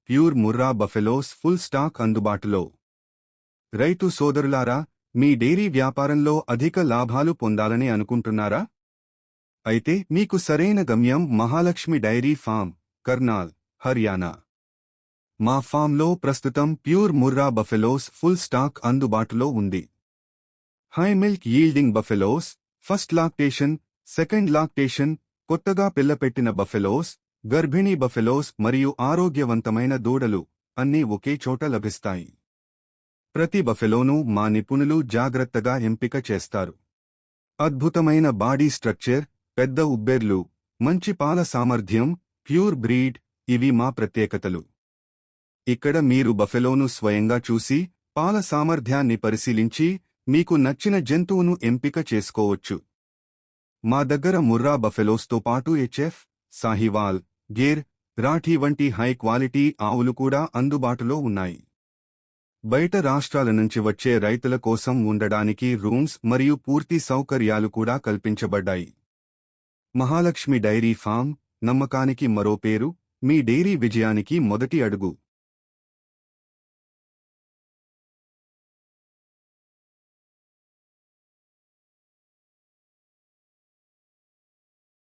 Pure Murrah buffaloes full stock అందుబాటులో. రైతు సోదరులారా, మీ డైరీ వ్యాపారంలో అధిక లాభాలు పొందాలని అనుకుంటున్నారా? అయితే మీకు సరైన గమ్యం మహాలక్ష్మి డైరీ ఫామ్, కర్నాల్, హర్యానా. మా ఫామ్లో ప్రస్తుతం pure Murrah buffaloes full stock అందుబాటులో ఉంది. High milk yielding buffaloes, first lactation, second lactation, కొత్తగా పిల్లపెట్టిన బఫెలోస్, గర్భిణీ బఫెలోస్ మరియు ఆరోగ్యవంతమైన దూడలు అన్నీ ఒకే చోట లభిస్తాయి. ప్రతి బఫెలోను మా నిపుణులు జాగ్రత్తగా ఎంపిక చేస్తారు. అద్భుతమైన బాడీ స్ట్రక్చర్, పెద్ద ఉబ్బెర్లు, మంచి పాల సామర్థ్యం, ప్యూర్ బ్రీడ్ ఇవి మా ప్రత్యేకతలు. ఇక్కడ మీరు బఫెలోను స్వయంగా చూసి, పాల సామర్థ్యాన్ని పరిశీలించి, మీకు నచ్చిన జంతువును ఎంపిక చేసుకోవచ్చు. మా దగ్గర ముర్రా బఫెలోస్తో పాటు హెచ్ఎఫ్, సాహివాల్, గేర్, రాఠీ వంటి హై క్వాలిటీ ఆవులు కూడా అందుబాటులో ఉన్నాయి. బయట రాష్ట్రాల నుంచి వచ్చే రైతుల కోసం ఉండడానికి రూమ్స్ మరియు పూర్తి సౌకర్యాలు కూడా కల్పించబడ్డాయి. మహాలక్ష్మి డైరీ ఫామ్, నమ్మకానికి మరో పేరు, మీ డైరీ విజయానికి మొదటి అడుగు.